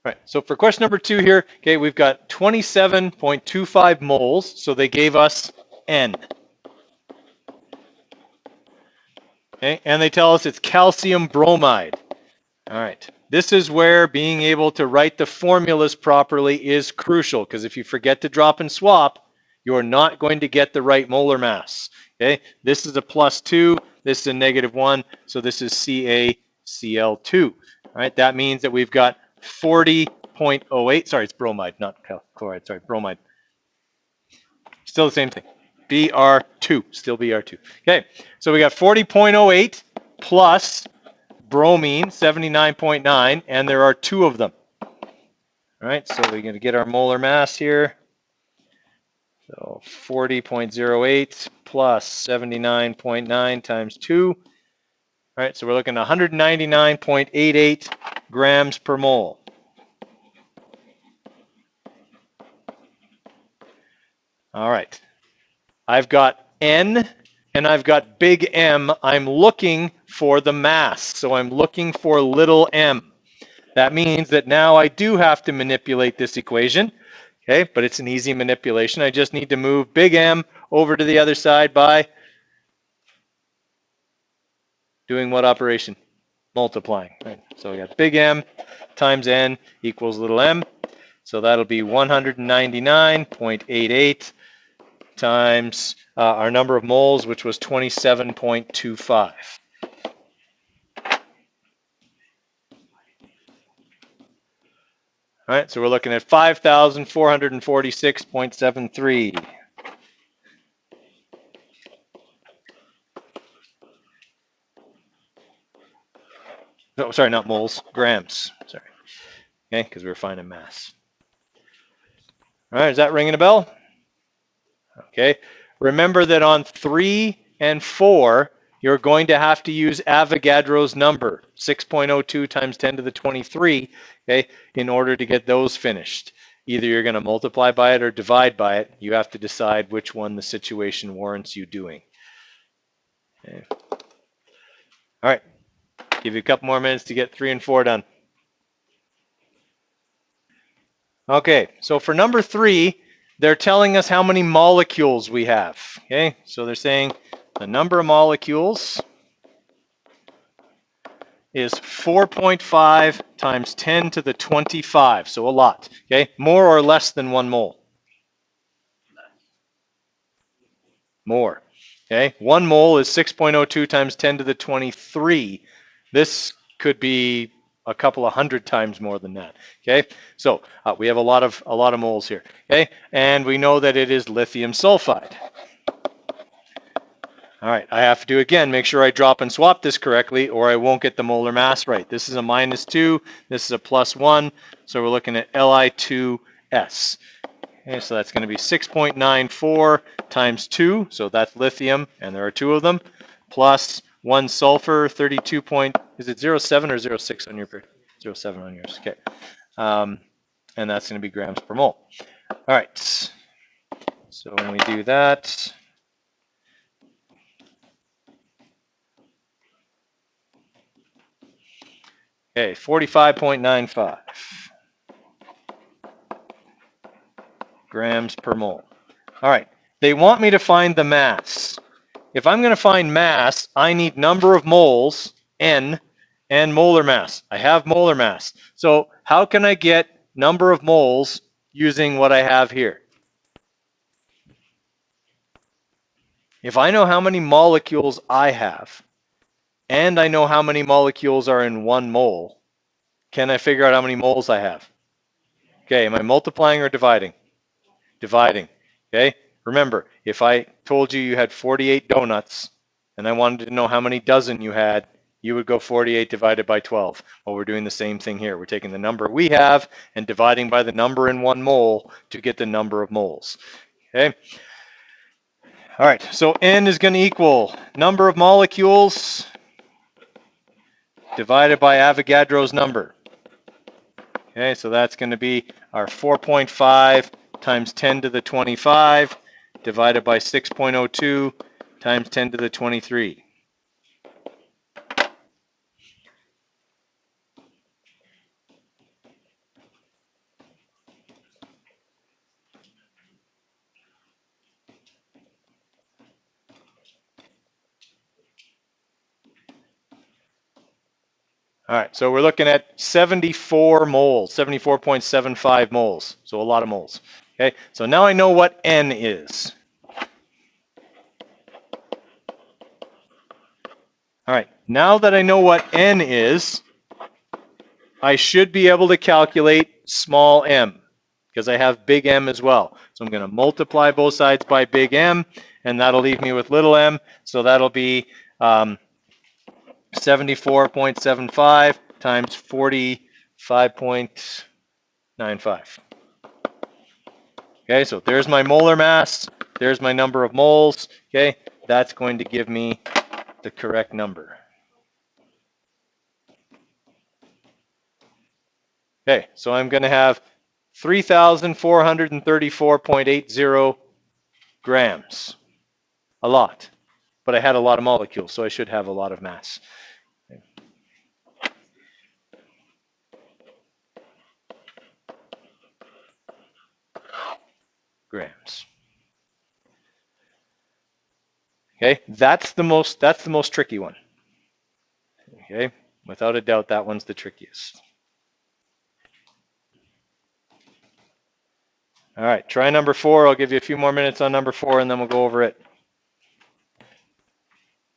right, so for question number 2 here, okay, we've got 27.25 moles, so they gave us N. Okay, and they tell us it's calcium bromide. All right, this is where being able to write the formulas properly is crucial, because if you forget to drop and swap, you're not going to get the right molar mass. Okay, this is a +2, this is a -1, so this is CaCl2. All right, that means that we've got 40.08, sorry, it's bromide, not chloride, sorry, bromide. Still the same thing. Br2, still Br2. Okay, so we got 40.08 plus bromine, 79.9, and there are 2 of them. All right, so we're going to get our molar mass here. So 40.08 plus 79.9 times 2. All right, so we're looking at 199.88 grams per mole. All right, I've got N and I've got big M. I'm looking for the mass, so I'm looking for little m. That means that now I do have to manipulate this equation, okay, but it's an easy manipulation. I just need to move big M over to the other side by doing what operation? Multiplying, right? So we got big M times N equals little m. So that'll be 199.88 times our number of moles, which was 27.25. All right, so we're looking at 5,446.73. No, sorry, not moles, grams. Sorry. Okay, because we were finding mass. All right, is that ringing a bell? Okay, remember that on 3 and 4, you're going to have to use Avogadro's number, 6.02 times 10 to the 23, okay, in order to get those finished. Either you're going to multiply by it or divide by it. You have to decide which one the situation warrants you doing. Okay. All right, give you a couple more minutes to get 3 and 4 done. Okay, so for number 3, they're telling us how many molecules we have. Okay, so they're saying the number of molecules is 4.5 times 10 to the 25, so a lot. Okay, more or less than 1 mole? More. Okay, 1 mole is 6.02 times 10 to the 23. This could be a couple of hundred times more than that. Okay, so we have a lot of moles here. Okay, and we know that it is lithium sulfide. All right, I have to again make sure I drop and swap this correctly, or I won't get the molar mass right. This is a -2, this is a +1, so we're looking at Li2S. Okay, so that's going to be 6.94 times 2, so that's lithium, and there are 2 of them, plus 1 sulfur, 32 point, is it 0.7 or 0.6 on your, 0.7 on yours, okay. And that's going to be grams per mole. All right, so when we do that, okay, 45.95 grams per mole. All right, they want me to find the mass. If I'm going to find mass, I need number of moles, N, and molar mass. I have molar mass. So how can I get number of moles using what I have here? If I know how many molecules I have, and I know how many molecules are in 1 mole, can I figure out how many moles I have? Okay, am I multiplying or dividing? Dividing, okay? Remember, if I told you you had 48 donuts, and I wanted to know how many dozen you had, you would go 48 divided by 12. Well, we're doing the same thing here. We're taking the number we have and dividing by the number in 1 mole to get the number of moles, okay? All right, so N is going to equal number of molecules divided by Avogadro's number. Okay, so that's going to be our 4.5 times 10 to the 25 divided by 6.02 times 10 to the 23. All right, so we're looking at 74 moles, 74.75 moles, so a lot of moles. Okay, so now I know what N is. All right, now that I know what N is, I should be able to calculate small m, because I have big M as well. So I'm going to multiply both sides by big M, and that'll leave me with little m, so that'll be 74.75 times 45.95. Okay, so there's my molar mass, there's my number of moles. Okay, that's going to give me the correct number. Okay, so I'm going to have 3,434.80 grams. A lot. But I had a lot of molecules, so I should have a lot of mass. Okay. Grams. Okay, that's the most tricky one. Okay, without a doubt, that one's the trickiest. All right, try number 4. I'll give you a few more minutes on number 4, and then we'll go over it.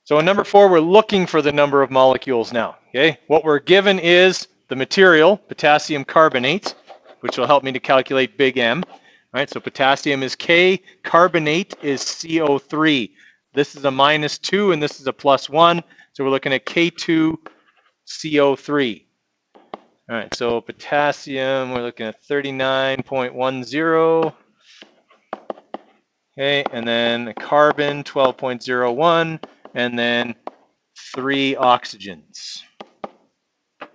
So in number 4, we're looking for the number of molecules now. Okay, what we're given is the material, potassium carbonate, which will help me to calculate big M. All right, so potassium is K, carbonate is CO3. This is a -2 and this is a +1. So we're looking at K2CO3. All right, so potassium, we're looking at 39.10. Okay, and then carbon, 12.01, and then 3 oxygens. All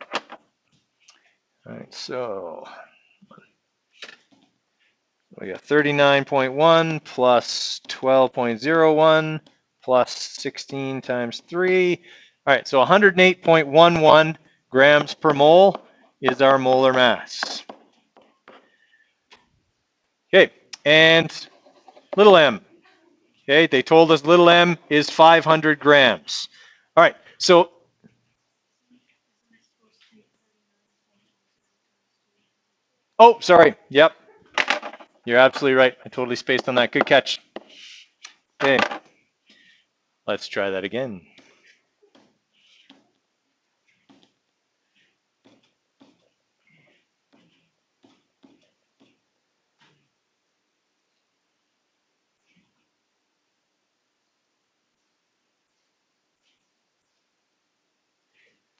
right, so we got 39.1 plus 12.01 plus 16 times 3. All right, so 108.11 grams per mole is our molar mass. Okay, and little m. Okay, they told us little m is 500 grams. All right, so oh, sorry. Yep, you're absolutely right. I totally spaced on that. Good catch. Okay, let's try that again.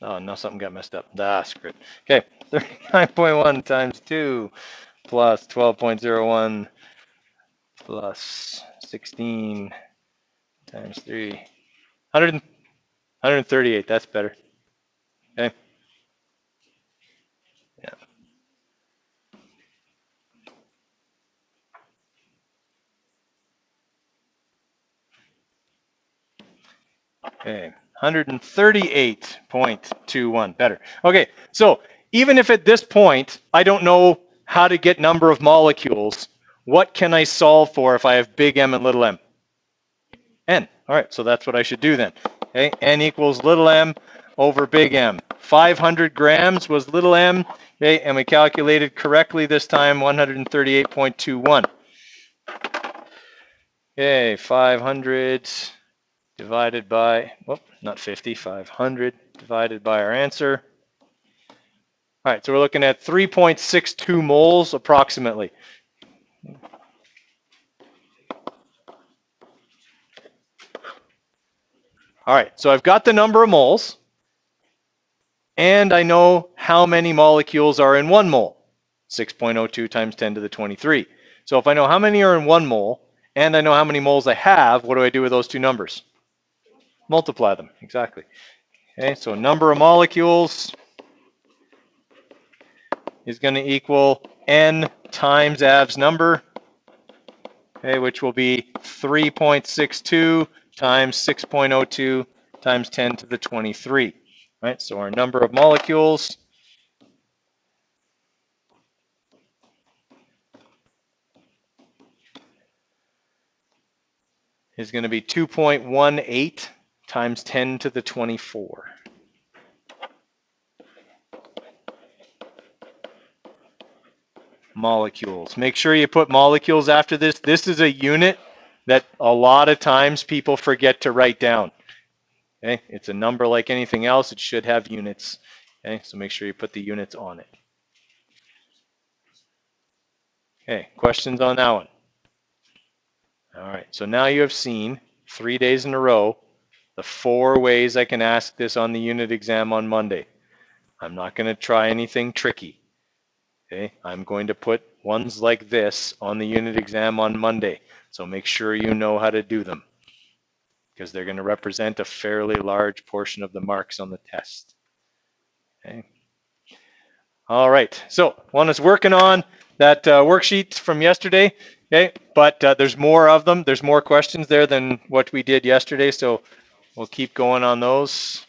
Oh, no, something got messed up. Ah, screw it. Okay, 39.1 times 2 plus 12.01 plus 16 times 3. 138, that's better. Okay. Yeah. Okay, 138.21, better. Okay, so even if at this point I don't know how to get number of molecules, what can I solve for if I have big M and little m? N. All right, so that's what I should do then. Okay, N equals little m over big M. 500 grams was little m, okay, and we calculated correctly this time, 138.21. Okay, 500 divided by, whoop, not 50, 500 divided by our answer. All right, so we're looking at 3.62 moles approximately. All right, so I've got the number of moles, and I know how many molecules are in 1 mole, 6.02 times 10 to the 23. So if I know how many are in 1 mole, and I know how many moles I have, what do I do with those two numbers? Multiply them, exactly. Okay, so number of molecules is going to equal N times Av's number, okay, which will be 3.62 times 6.02 times 10 to the 23. Right, so our number of molecules is going to be 2.18 times 10 to the 24. molecules. Make sure you put molecules after this. This is a unit that a lot of times people forget to write down. Okay, it's a number like anything else. It should have units. Okay, so make sure you put the units on it. Okay, questions on that one? All right, so now you have seen 3 days in a row the 4 ways I can ask this on the unit exam on Monday. I'm not going to try anything tricky. Okay, I'm going to put ones like this on the unit exam on Monday. So make sure you know how to do them, because they're going to represent a fairly large portion of the marks on the test. Okay. All right, so one is working on that worksheet from yesterday. Okay, but there's more of them. There's more questions there than what we did yesterday, so we'll keep going on those.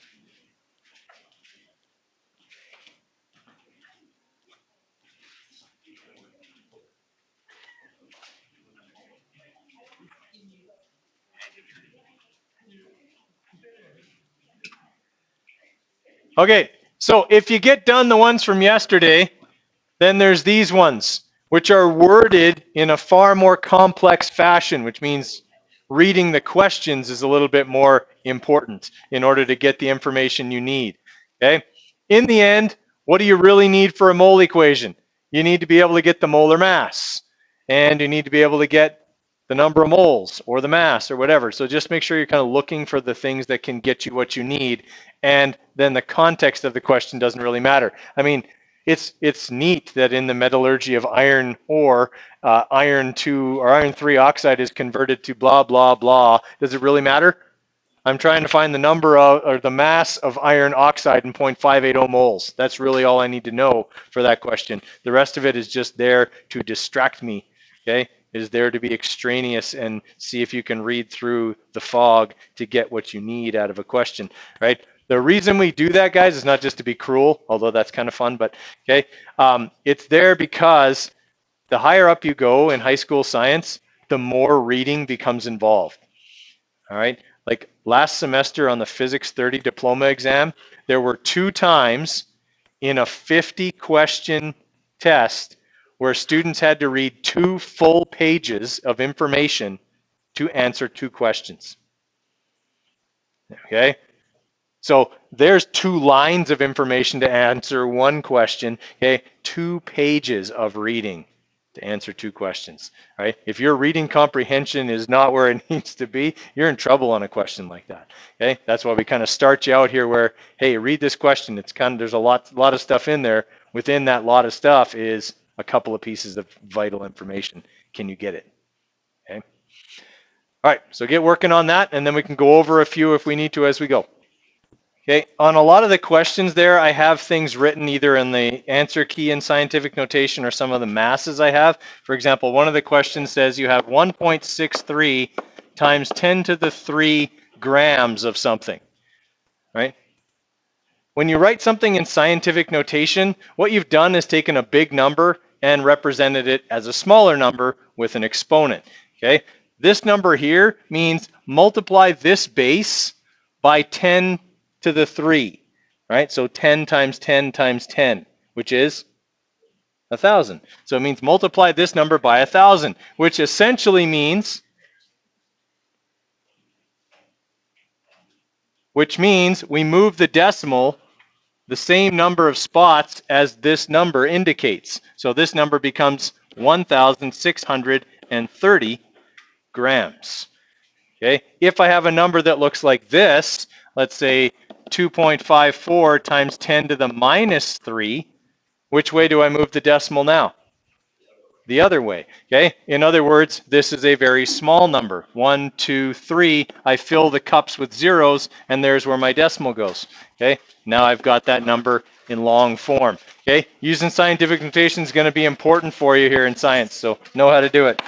Okay, so if you get done the ones from yesterday, then there's these ones, which are worded in a far more complex fashion, which means reading the questions is a little bit more important in order to get the information you need. Okay? In the end, what do you really need for a mole equation? You need to be able to get the molar mass, and you need to be able to get the number of moles or the mass or whatever. So just make sure you're kind of looking for the things that can get you what you need, and then the context of the question doesn't really matter. I mean, it's neat that in the metallurgy of iron ore, iron 2 or iron 3 oxide is converted to blah, blah, blah. Does it really matter? I'm trying to find the number of, or the mass of iron oxide in 0.580 moles. That's really all I need to know for that question. The rest of it is just there to distract me, okay? It is there to be extraneous and see if you can read through the fog to get what you need out of a question, right? The reason we do that, guys, is not just to be cruel, although that's kind of fun, but okay, it's there because the higher up you go in high school science, the more reading becomes involved. All right, like last semester on the Physics 30 diploma exam, there were 2 times in a 50-question test where students had to read 2 full pages of information to answer 2 questions. Okay, so there's 2 lines of information to answer 1 question, okay? 2 pages of reading to answer 2 questions, right? If your reading comprehension is not where it needs to be, you're in trouble on a question like that, okay? That's why we kind of start you out here where, hey, read this question. It's kind of, there's a lot of stuff in there. Within that lot of stuff is a couple of pieces of vital information. Can you get it? Okay. All right, so get working on that, and then we can go over a few if we need to as we go. Okay, on a lot of the questions there, I have things written either in the answer key in scientific notation or some of the masses I have. For example, one of the questions says you have 1.63 times 10 to the 3 grams of something, right? When you write something in scientific notation, what you've done is taken a big number and represented it as a smaller number with an exponent, okay? This number here means multiply this base by 10 to the 3, right? So 10 times 10 times 10, which is 1,000. So it means multiply this number by 1,000, which essentially means, we move the decimal the same number of spots as this number indicates. So this number becomes 1,630 grams. Okay, if I have a number that looks like this, let's say 2.54 times 10 to the minus 3, which way do I move the decimal now? The other way, okay? In other words, this is a very small number. 1, 2, 3, I fill the cups with zeros, and there's where my decimal goes, okay? Now I've got that number in long form, okay? Using scientific notation is going to be important for you here in science, so know how to do it.